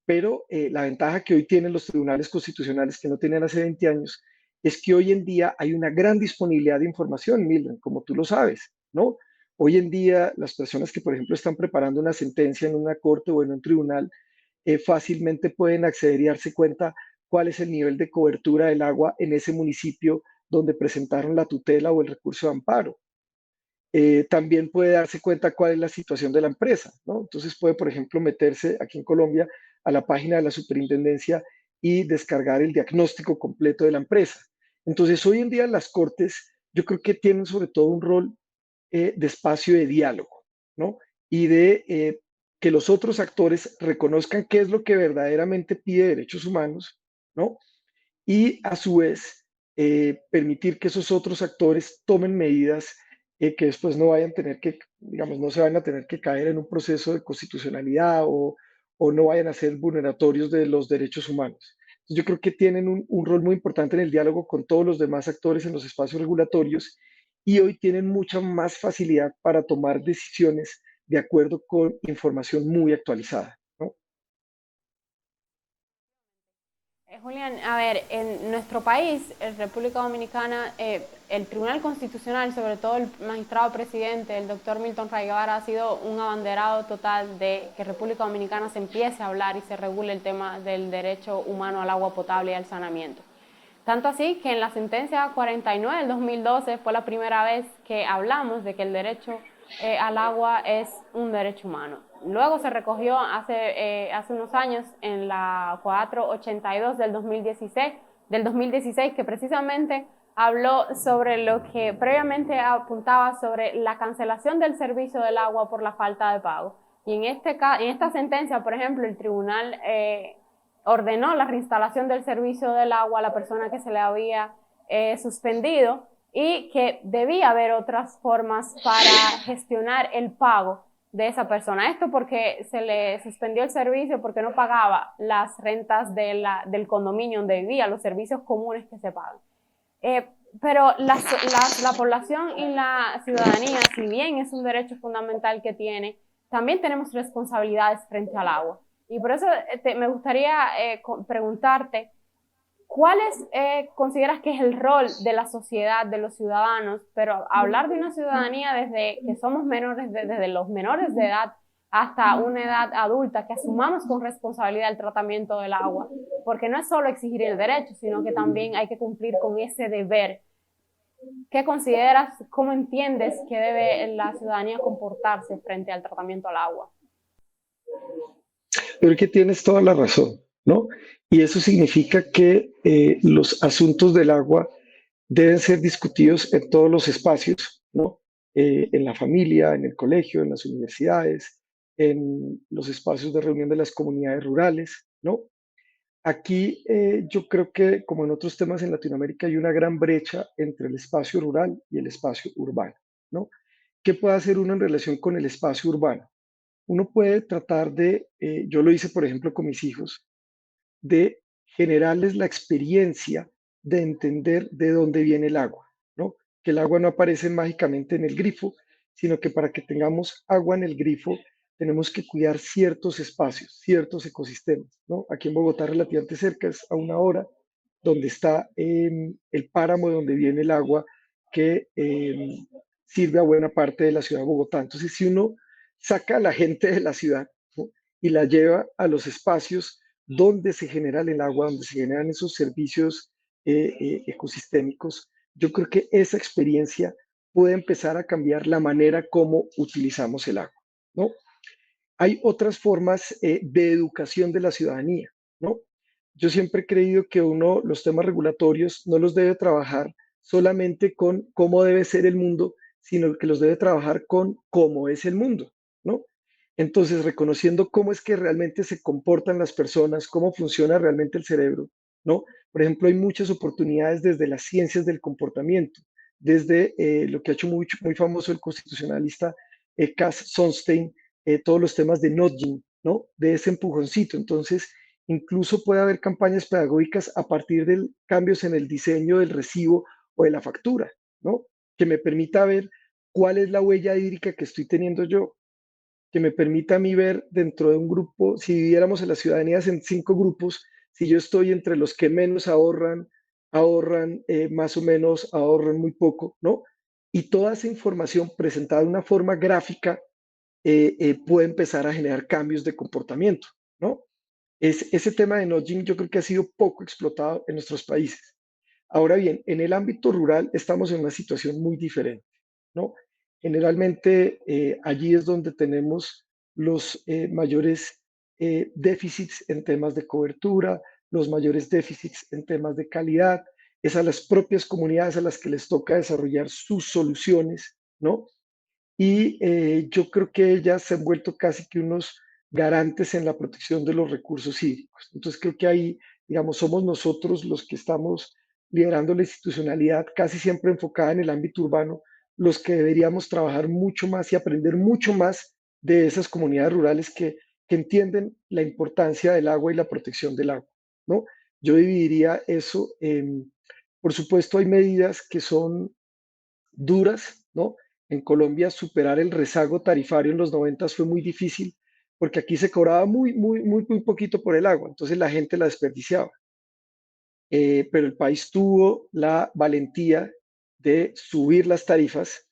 Pero la ventaja que hoy tienen los tribunales constitucionales que no tenían hace 20 años es que hoy en día hay una gran disponibilidad de información, Mildred, como tú lo sabes, ¿no? Hoy en día las personas que, por ejemplo, están preparando una sentencia en una corte o en un tribunal, fácilmente pueden acceder y darse cuenta cuál es el nivel de cobertura del agua en ese municipio donde presentaron la tutela o el recurso de amparo. También puede darse cuenta cuál es la situación de la empresa, ¿no? Entonces puede, por ejemplo, meterse aquí en Colombia a la página de la superintendencia y descargar el diagnóstico completo de la empresa. Entonces, hoy en día las cortes, yo creo que tienen sobre todo un rol de espacio de diálogo, ¿no? Y de que los otros actores reconozcan qué es lo que verdaderamente pide derechos humanos, ¿no? Y a su vez permitir que esos otros actores tomen medidas que después no vayan a tener que, digamos, no se van a tener que caer en un proceso de constitucionalidad o no vayan a ser vulneratorios de los derechos humanos. Entonces, yo creo que tienen un rol muy importante en el diálogo con todos los demás actores en los espacios regulatorios y hoy tienen mucha más facilidad para tomar decisiones de acuerdo con información muy actualizada, ¿no? Julián, a ver, en nuestro país, en República Dominicana, el Tribunal Constitucional, sobre todo el magistrado presidente, el doctor Milton Ray Guevara, ha sido un abanderado total de que República Dominicana se empiece a hablar y se regule el tema del derecho humano al agua potable y al saneamiento. Tanto así que en la sentencia 49 del 2012 fue la primera vez que hablamos de que el derecho al agua es un derecho humano. Luego se recogió hace unos años en la 482 del 2016, que precisamente habló sobre lo que previamente apuntaba sobre la cancelación del servicio del agua por la falta de pago. Y en esta sentencia, por ejemplo, el tribunal ordenó la reinstalación del servicio del agua a la persona que se le había suspendido, y que debía haber otras formas para gestionar el pago de esa persona. Esto porque se le suspendió el servicio porque no pagaba las rentas del condominio donde vivía, los servicios comunes que se pagan. Pero la población y la ciudadanía, si bien es un derecho fundamental que tiene, también tenemos responsabilidades frente al agua. Y por eso me gustaría preguntarte, ¿cuál consideras que es el rol de la sociedad, de los ciudadanos? Pero hablar de una ciudadanía desde que somos menores, desde los menores de edad hasta una edad adulta, que asumamos con responsabilidad el tratamiento del agua, porque no es solo exigir el derecho, sino que también hay que cumplir con ese deber. ¿Qué consideras, cómo entiendes que debe la ciudadanía comportarse frente al tratamiento al agua? Creo que tienes toda la razón, ¿no? Y eso significa que los asuntos del agua deben ser discutidos en todos los espacios, ¿no? En la familia, en el colegio, en las universidades, en los espacios de reunión de las comunidades rurales, ¿no? Aquí yo creo que, como en otros temas en Latinoamérica, hay una gran brecha entre el espacio rural y el espacio urbano, ¿no? ¿Qué puede hacer uno en relación con el espacio urbano? Uno puede tratar de, yo lo hice por ejemplo con mis hijos, de generarles la experiencia de entender de dónde viene el agua, ¿no? Que el agua no aparece mágicamente en el grifo, sino que para que tengamos agua en el grifo tenemos que cuidar ciertos espacios, ciertos ecosistemas, ¿no? Aquí en Bogotá, relativamente cerca, es a una hora, donde está el páramo de donde viene el agua que sirve a buena parte de la ciudad de Bogotá. Entonces, si uno saca a la gente de la ciudad, ¿no? Y la lleva a los espacios donde se genera el agua, donde se generan esos servicios ecosistémicos, yo creo que esa experiencia puede empezar a cambiar la manera como utilizamos el agua, ¿no? Hay otras formas de educación de la ciudadanía, ¿no? Yo siempre he creído que uno, los temas regulatorios, no los debe trabajar solamente con cómo debe ser el mundo, sino que los debe trabajar con cómo es el mundo, ¿no? Entonces, reconociendo cómo es que realmente se comportan las personas, cómo funciona realmente el cerebro, ¿no? Por ejemplo, hay muchas oportunidades desde las ciencias del comportamiento, desde lo que ha hecho muy famoso el constitucionalista Cass Sunstein, todos los temas de nudging, ¿no? De ese empujoncito. Entonces, incluso puede haber campañas pedagógicas a partir de cambios en el diseño del recibo o de la factura, ¿no? Que me permita ver cuál es la huella hídrica que estoy teniendo yo, que me permita a mí ver dentro de un grupo, si dividiéramos a las ciudadanías en 5 grupos, si yo estoy entre los que menos ahorran, más o menos ahorran muy poco, ¿no? Y toda esa información presentada de una forma gráfica puede empezar a generar cambios de comportamiento, ¿no? Ese tema de nudging yo creo que ha sido poco explotado en nuestros países. Ahora bien, en el ámbito rural estamos en una situación muy diferente, ¿no? Generalmente allí es donde tenemos los mayores déficits en temas de cobertura, los mayores déficits en temas de calidad. Es a las propias comunidades a las que les toca desarrollar sus soluciones, ¿no? Y yo creo que ellas se han vuelto casi que unos garantes en la protección de los recursos hídricos. Entonces creo que ahí, digamos, somos nosotros los que estamos liderando la institucionalidad casi siempre enfocada en el ámbito urbano, los que deberíamos trabajar mucho más y aprender mucho más de esas comunidades rurales que entienden la importancia del agua y la protección del agua, ¿no? Yo dividiría eso en, por supuesto, hay medidas que son duras, ¿no? En Colombia superar el rezago tarifario en los 90 fue muy difícil porque aquí se cobraba muy poquito por el agua, entonces la gente la desperdiciaba. pero el país tuvo la valentía de subir las tarifas,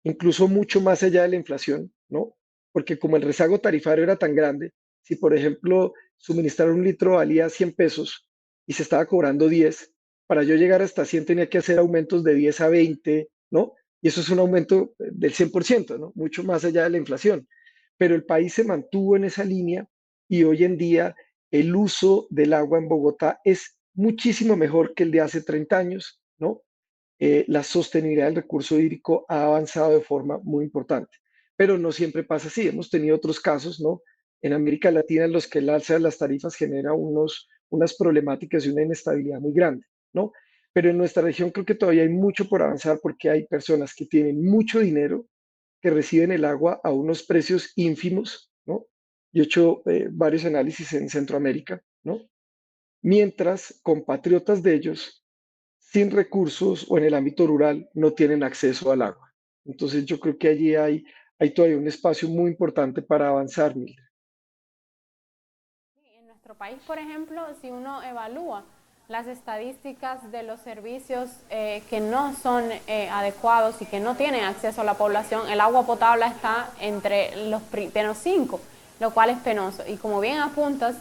incluso mucho más allá de la inflación, ¿no? Porque como el rezago tarifario era tan grande, si por ejemplo suministrar un litro valía 100 pesos y se estaba cobrando 10, para yo llegar hasta 100 tenía que hacer aumentos de 10 a 20, ¿no? Y eso es un aumento del 100%, ¿no? Mucho más allá de la inflación. Pero el país se mantuvo en esa línea y hoy en día el uso del agua en Bogotá es muchísimo mejor que el de hace 30 años, ¿no? La sostenibilidad del recurso hídrico ha avanzado de forma muy importante, pero no siempre pasa así. Hemos tenido otros casos, ¿no? En América Latina en los que el alza de las tarifas genera unas problemáticas y una inestabilidad muy grande, ¿no? Pero en nuestra región creo que todavía hay mucho por avanzar porque hay personas que tienen mucho dinero que reciben el agua a unos precios ínfimos, ¿no? Yo he hecho varios análisis en Centroamérica, ¿no? Mientras compatriotas de ellos sin recursos o en el ámbito rural no tienen acceso al agua. Entonces yo creo que allí hay todavía un espacio muy importante para avanzar, Mildred. En nuestro país, por ejemplo, si uno evalúa las estadísticas de los servicios que no son adecuados y que no tienen acceso a la población, el agua potable está entre los primeros 5, lo cual es penoso. Y como bien apuntas,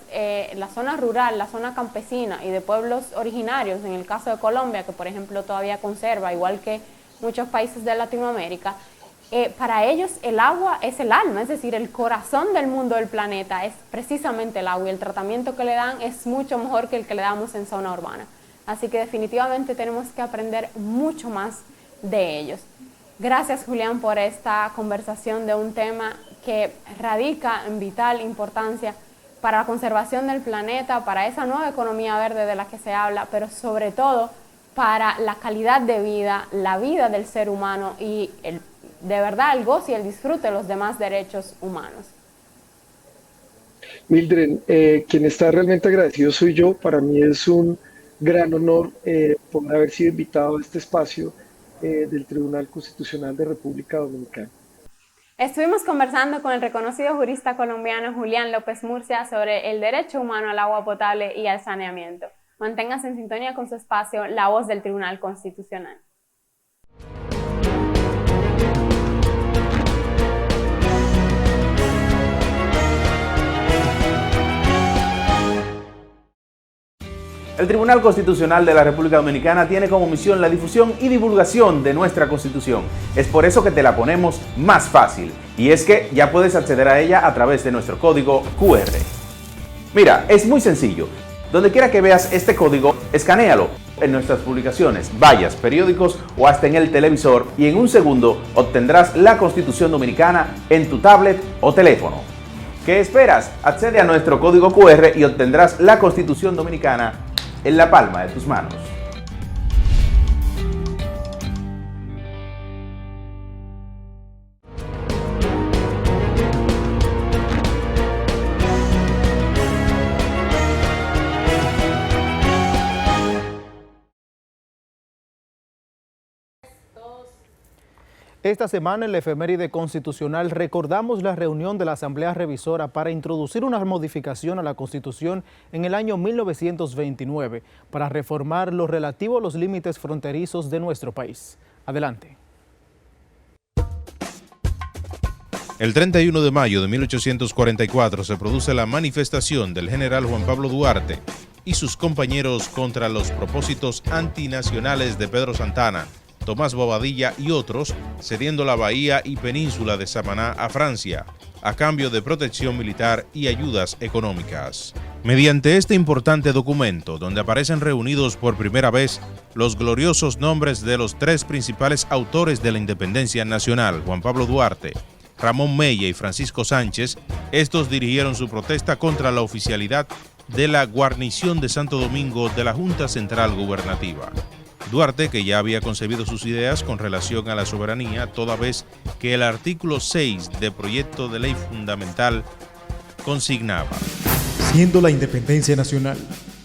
la zona rural, la zona campesina y de pueblos originarios, en el caso de Colombia, que por ejemplo todavía conserva, igual que muchos países de Latinoamérica, para ellos el agua es el alma, es decir, el corazón del mundo del planeta es precisamente el agua, y el tratamiento que le dan es mucho mejor que el que le damos en zona urbana. Así que definitivamente tenemos que aprender mucho más de ellos. Gracias, Julián, por esta conversación de un tema que radica en vital importancia para la conservación del planeta, para esa nueva economía verde de la que se habla, pero sobre todo para la calidad de vida, la vida del ser humano y de verdad el goce y el disfrute de los demás derechos humanos. Mildred, quien está realmente agradecido soy yo. Para mí es un gran honor por haber sido invitado a este espacio del Tribunal Constitucional de República Dominicana. Estuvimos conversando con el reconocido jurista colombiano Julián López Murcia sobre el derecho humano al agua potable y al saneamiento. Manténgase en sintonía con su espacio La Voz del Tribunal Constitucional. El Tribunal Constitucional de la República Dominicana tiene como misión la difusión y divulgación de nuestra Constitución. Es por eso que te la ponemos más fácil. Y es que ya puedes acceder a ella a través de nuestro código QR. Mira, es muy sencillo. Donde quiera que veas este código, escanéalo en nuestras publicaciones, vallas, periódicos o hasta en el televisor, y en un segundo obtendrás la Constitución Dominicana en tu tablet o teléfono. ¿Qué esperas? Accede a nuestro código QR y obtendrás la Constitución Dominicana en la palma de tus manos. Esta semana en la efeméride constitucional recordamos la reunión de la Asamblea Revisora para introducir una modificación a la Constitución en el año 1929 para reformar lo relativo a los límites fronterizos de nuestro país. Adelante. El 31 de mayo de 1844 se produce la manifestación del general Juan Pablo Duarte y sus compañeros contra los propósitos antinacionales de Pedro Santana, Tomás Bobadilla y otros, cediendo la bahía y península de Samaná a Francia, a cambio de protección militar y ayudas económicas. Mediante este importante documento, donde aparecen reunidos por primera vez los gloriosos nombres de los tres principales autores de la independencia nacional, Juan Pablo Duarte, Ramón Mella y Francisco Sánchez, estos dirigieron su protesta contra la oficialidad de la guarnición de Santo Domingo de la Junta Central Gubernativa. Duarte, que ya había concebido sus ideas con relación a la soberanía, toda vez que el artículo 6 del proyecto de ley fundamental consignaba: siendo la independencia nacional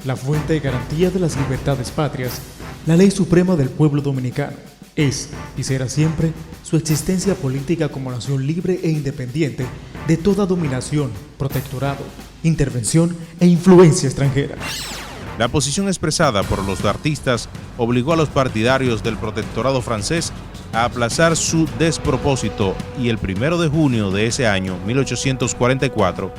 la fuente de garantía de las libertades patrias, la ley suprema del pueblo dominicano es y será siempre su existencia política como nación libre e independiente de toda dominación, protectorado, intervención e influencia extranjera. La posición expresada por los dartistas obligó a los partidarios del protectorado francés a aplazar su despropósito y el 1 de junio de ese año, 1844,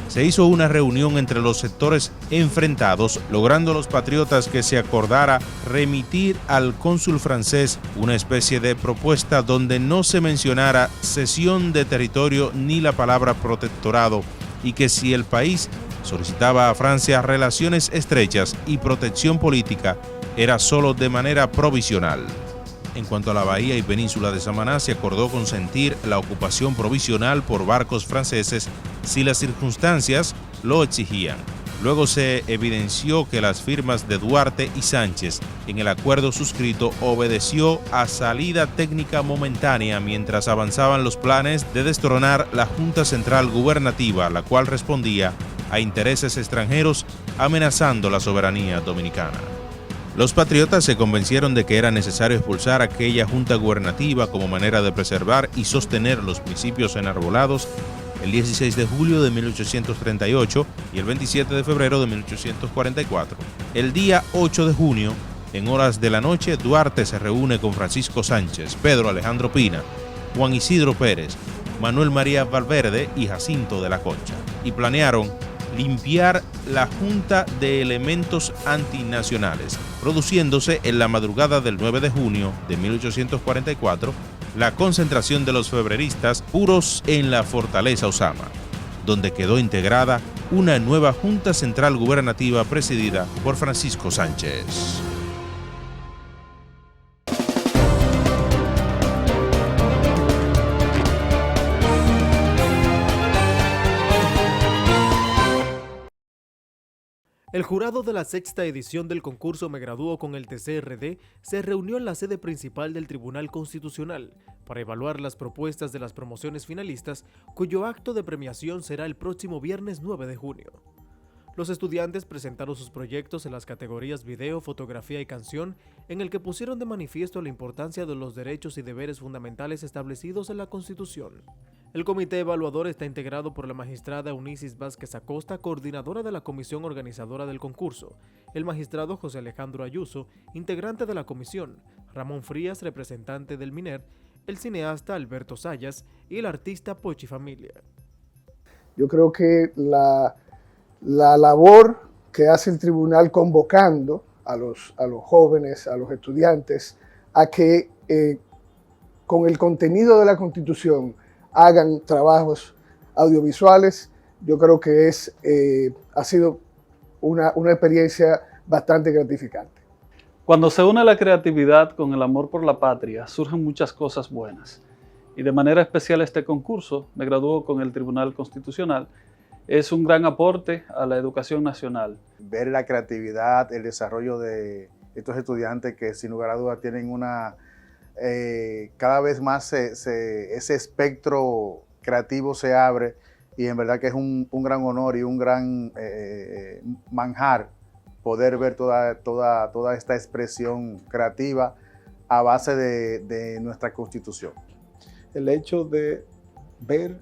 se hizo una reunión entre los sectores enfrentados, logrando los patriotas que se acordara remitir al cónsul francés una especie de propuesta donde no se mencionara cesión de territorio ni la palabra protectorado, y que si el país solicitaba a Francia relaciones estrechas y protección política, era solo de manera provisional. En cuanto a la bahía y península de Samaná, se acordó consentir la ocupación provisional por barcos franceses si las circunstancias lo exigían. Luego se evidenció que las firmas de Duarte y Sánchez en el acuerdo suscrito obedeció a salida técnica momentánea mientras avanzaban los planes de destronar la Junta Central Gubernativa, la cual respondía a intereses extranjeros amenazando la soberanía dominicana. Los patriotas se convencieron de que era necesario expulsar aquella junta gubernativa como manera de preservar y sostener los principios enarbolados el 16 de julio de 1838 y el 27 de febrero de 1844. El día 8 de junio, en horas de la noche, Duarte se reúne con Francisco Sánchez, Pedro Alejandro Pina, Juan Isidro Pérez, Manuel María Valverde y Jacinto de la Concha, y planearon limpiar la Junta de elementos antinacionales, produciéndose en la madrugada del 9 de junio de 1844 la concentración de los febreristas puros en la fortaleza Osama, donde quedó integrada una nueva Junta Central Gubernativa presidida por Francisco Sánchez. El jurado de la sexta edición del concurso Me Gradúo con el TCRD se reunió en la sede principal del Tribunal Constitucional para evaluar las propuestas de las promociones finalistas, cuyo acto de premiación será el próximo viernes 9 de junio. Los estudiantes presentaron sus proyectos en las categorías video, fotografía y canción, en el que pusieron de manifiesto la importancia de los derechos y deberes fundamentales establecidos en la Constitución. El comité evaluador está integrado por la magistrada Eunices Vázquez Acosta, coordinadora de la comisión organizadora del concurso, el magistrado José Alejandro Ayuso, integrante de la comisión, Ramón Frías, representante del MINER, el cineasta Alberto Sayas y el artista Pochi Familia. Yo creo que la labor que hace el tribunal convocando a los jóvenes, a los estudiantes, a que con el contenido de la Constitución hagan trabajos audiovisuales, yo creo que ha sido una experiencia bastante gratificante. Cuando se une la creatividad con el amor por la patria, surgen muchas cosas buenas. Y de manera especial este concurso, Me Gradúo con el Tribunal Constitucional, es un gran aporte a la educación nacional. Ver la creatividad, el desarrollo de estos estudiantes que sin lugar a dudas tienen cada vez más ese espectro creativo se abre, y en verdad que es un gran honor y un gran manjar poder ver toda esta expresión creativa a base de nuestra Constitución. El hecho de ver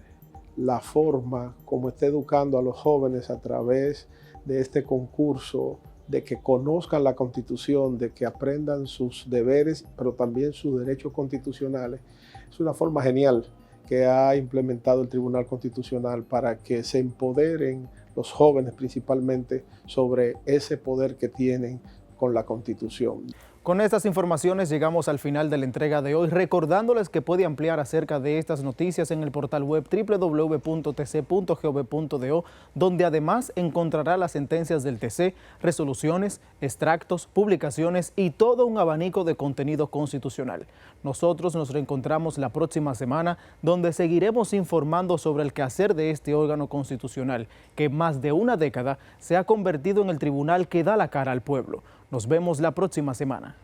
la forma como está educando a los jóvenes a través de este concurso, de que conozcan la Constitución, de que aprendan sus deberes, pero también sus derechos constitucionales, es una forma genial que ha implementado el Tribunal Constitucional para que se empoderen los jóvenes principalmente sobre ese poder que tienen con la Constitución. Con estas informaciones llegamos al final de la entrega de hoy, recordándoles que puede ampliar acerca de estas noticias en el portal web www.tc.gov.do, donde además encontrará las sentencias del TC, resoluciones, extractos, publicaciones y todo un abanico de contenido constitucional. Nosotros nos reencontramos la próxima semana, donde seguiremos informando sobre el quehacer de este órgano constitucional, que más de una década se ha convertido en el tribunal que da la cara al pueblo. Nos vemos la próxima semana.